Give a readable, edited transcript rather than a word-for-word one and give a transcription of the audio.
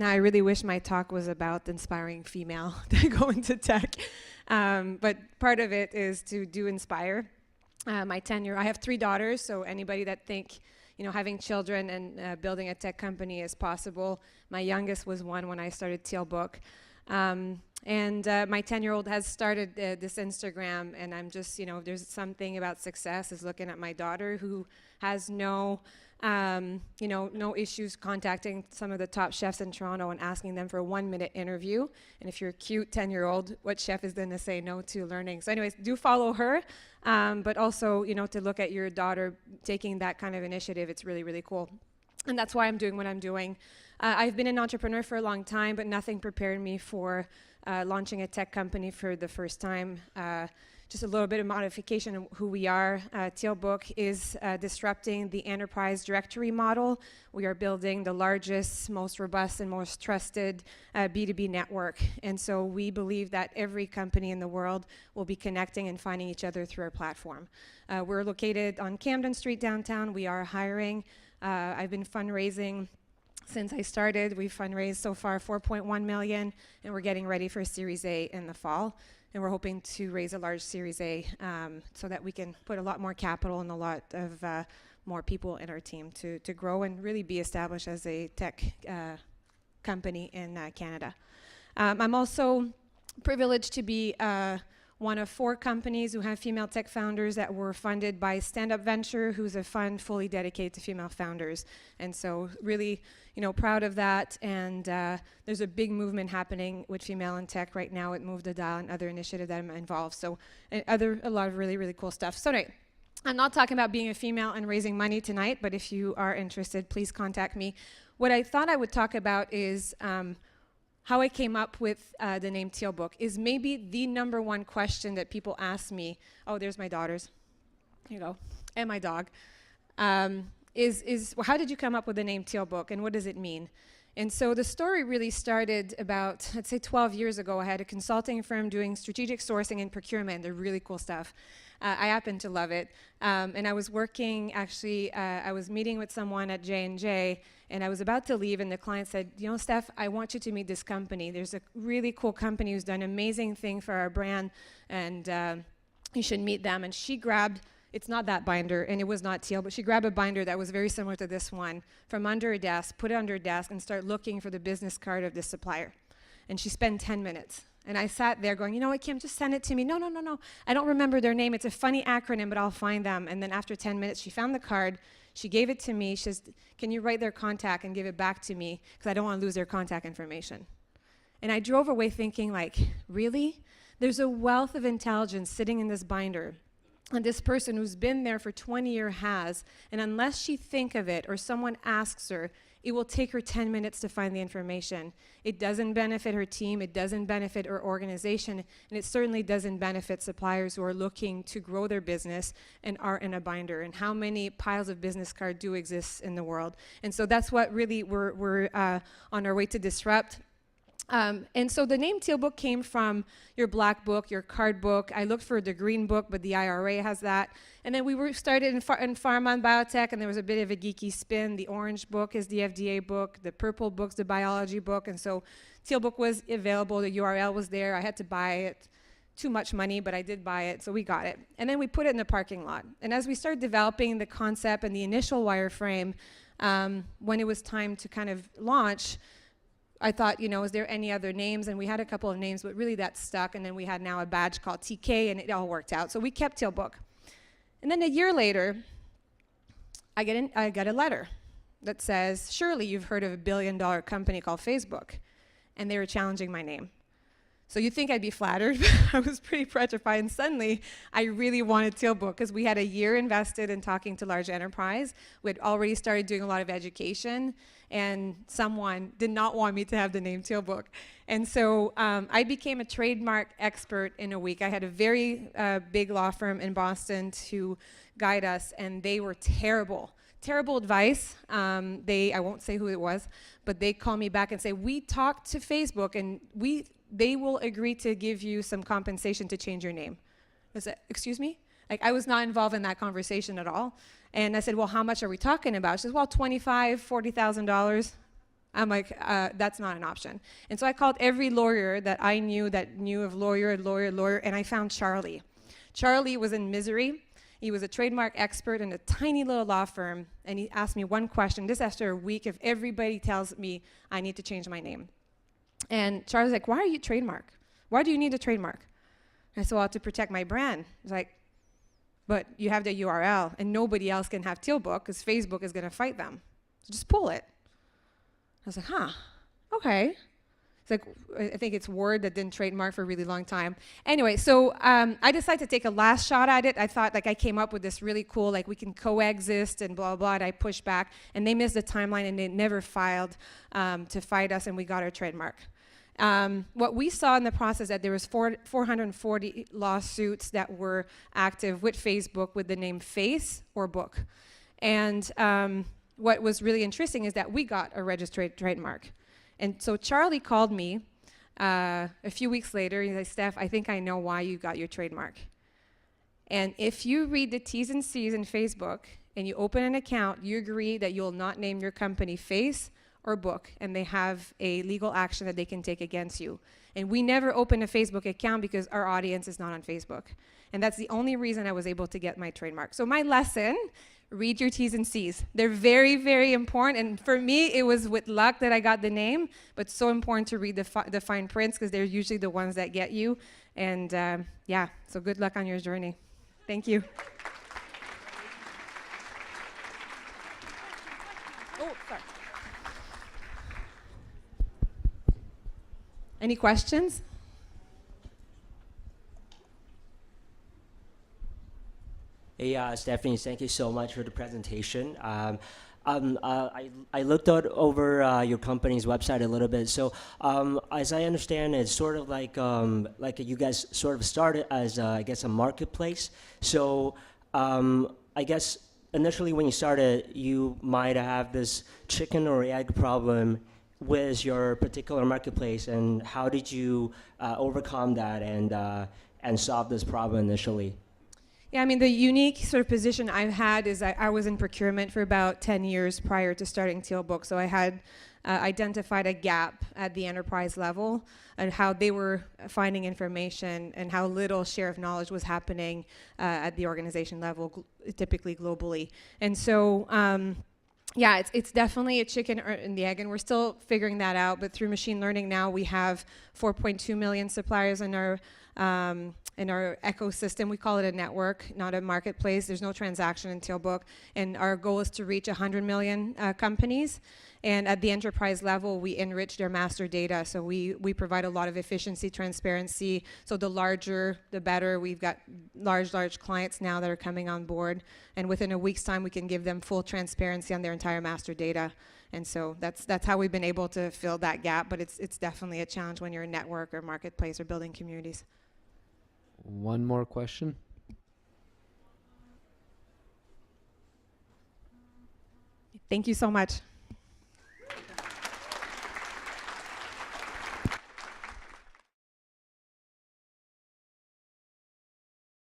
Now, I really wish my talk was about inspiring female to go into tech, but part of it is to do inspire. I have 3 daughters, so anybody that think, having children and building a tech company is possible. My youngest was 1 when I started Tealbook. And my 10-year-old has started this Instagram, and I'm just, there's something about success is looking at my daughter who has no issues contacting some of the top chefs in Toronto and asking them for a 1-minute interview. And if you're a cute 10-year-old, what chef is going to say no to learning? So anyways, do follow her, but also, to look at your daughter taking that kind of initiative, it's really, really cool. And that's why I'm doing what I'm doing. I've been an entrepreneur for a long time, but nothing prepared me for launching a tech company for the first time. Just a little bit of modification of who we are. Tealbook is disrupting the enterprise directory model. We are building the largest, most robust, and most trusted B2B network. And so we believe that every company in the world will be connecting and finding each other through our platform. We're located on Camden Street downtown. We are hiring. I've been fundraising since I started. We've fundraised so far $4.1 million, and we're getting ready for Series A in the fall. And we're hoping to raise a large Series A so that we can put a lot more capital and a lot of more people in our team to grow and really be established as a tech company in Canada. I'm also privileged to be one of 4 companies who have female tech founders that were funded by Stand Up Venture, who's a fund fully dedicated to female founders. And so really, proud of that. And there's a big movement happening with female in tech right now at Move the Dial and other initiatives that I'm involved. So a lot of really, really cool stuff. So anyway, I'm not talking about being a female and raising money tonight, but if you are interested, please contact me. What I thought I would talk about is how I came up with the name Tealbook is maybe the #1 question that people ask me. Oh, there's my daughters. Here you go. And my dog. Well, how did you come up with the name Tealbook, and what does it mean? And so the story really started about, I'd say 12 years ago. I had a consulting firm doing strategic sourcing and procurement. They're really cool stuff. I happen to love it. And I was working, actually, I was meeting with someone at J&J, and I was about to leave, and the client said, Steph, I want you to meet this company. There's a really cool company who's done an amazing thing for our brand, and you should meet them. And she grabbed, it's not that binder, and it was not teal, but she grabbed a binder that was very similar to this one from under her desk, put it under her desk, and started looking for the business card of this supplier. And she spent 10 minutes. And I sat there going, what, Kim, just send it to me. No. I don't remember their name. It's a funny acronym, but I'll find them. And then after 10 minutes, she found the card. She gave it to me. She says, can you write their contact and give it back to me? Because I don't want to lose their contact information. And I drove away thinking, really? There's a wealth of intelligence sitting in this binder. And this person who's been there for 20 years has. And unless she think of it or someone asks her, it will take her 10 minutes to find the information. It doesn't benefit her team, it doesn't benefit her organization, and it certainly doesn't benefit suppliers who are looking to grow their business and are in a binder. And how many piles of business cards do exist in the world? And so that's what really we're on our way to disrupt. And so the name Tealbook came from your black book, your card book. I looked for the green book, but the IRA has that. And then we were started in pharma and biotech, and there was a bit of a geeky spin. The orange book is the FDA book. The purple book's the biology book. And so Tealbook was available. The URL was there. I had to buy it. Too much money, but I did buy it, so we got it. And then we put it in the parking lot. And as we started developing the concept and the initial wireframe, when it was time to kind of launch, I thought, is there any other names? And we had a couple of names, but really that stuck. And then we had now a badge called TK, and it all worked out. So we kept Tealbook. And then a year later, I get a letter that says, surely you've heard of a billion-dollar company called Facebook. And they were challenging my name. So you'd think I'd be flattered, but I was pretty petrified. And suddenly, I really wanted Tealbook because we had a year invested in talking to large enterprise. We had already started doing a lot of education, and someone did not want me to have the name Tealbook. And so I became a trademark expert in a week. I had a very big law firm in Boston to guide us, and they were terrible. Terrible advice. I won't say who it was, but they called me back and say, we talked to Facebook, and they will agree to give you some compensation to change your name. I said, excuse me? I was not involved in that conversation at all. And I said, well, how much are we talking about? She says, well, $25,000, $40,000. I'm like, that's not an option. And so I called every lawyer that I knew of lawyer, and I found Charlie. Charlie was in misery. He was a trademark expert in a tiny little law firm, and he asked me one question, this after a week, if everybody tells me I need to change my name. And Charlie's like, why are you trademark? Why do you need a trademark? And I said, well, to protect my brand. He's like, but you have the URL, and nobody else can have Tealbook because Facebook is going to fight them. So just pull it. I was like, huh, okay. It's like, I think it's Word that didn't trademark for a really long time. Anyway, so I decided to take a last shot at it. I thought, like, I came up with this really cool, like, we can coexist and blah, blah, and I pushed back. And they missed the timeline, and they never filed to fight us, and we got our trademark. What we saw in the process that there was 440 lawsuits that were active with Facebook with the name Face or Book. And what was really interesting is that we got a registered trademark. And so Charlie called me a few weeks later. He's like, Steph, I think I know why you got your trademark. And if you read the T's and C's in Facebook and you open an account, you agree that you'll not name your company Face or Book, and they have a legal action that they can take against you. And we never opened a Facebook account because our audience is not on Facebook. And that's the only reason I was able to get my trademark. So my lesson, read your T's and C's. They're very, very important. And for me, it was with luck that I got the name, but so important to read the fine prints because they're usually the ones that get you. And yeah, so good luck on your journey. Thank you. Oh, sorry. Any questions? Hey, Stephany, thank you so much for the presentation. I looked over your company's website a little bit. So as I understand, it's sort of like you guys sort of started as, I guess, a marketplace. So I guess initially when you started, you might have this chicken or egg problem with your particular marketplace, and how did you overcome that and solve this problem initially? Yeah, I mean, the unique sort of position I've had is I was in procurement for about 10 years prior to starting Tealbook. So I had identified a gap at the enterprise level and how they were finding information and how little share of knowledge was happening at the organization level, typically globally. And so, yeah, it's definitely a chicken and the egg, and we're still figuring that out. But through machine learning now, we have 4.2 million suppliers in our ecosystem. We call it a network, not a marketplace. There's no transaction in Tealbook, and our goal is to reach 100 million companies. And at the enterprise level, we enrich their master data. So we provide a lot of efficiency, transparency. So the larger, the better. We've got large clients now that are coming on board. And within a week's time, we can give them full transparency on their entire master data. And so that's how we've been able to fill that gap. But it's definitely a challenge when you're a network or marketplace or building communities. One more question. Thank you so much.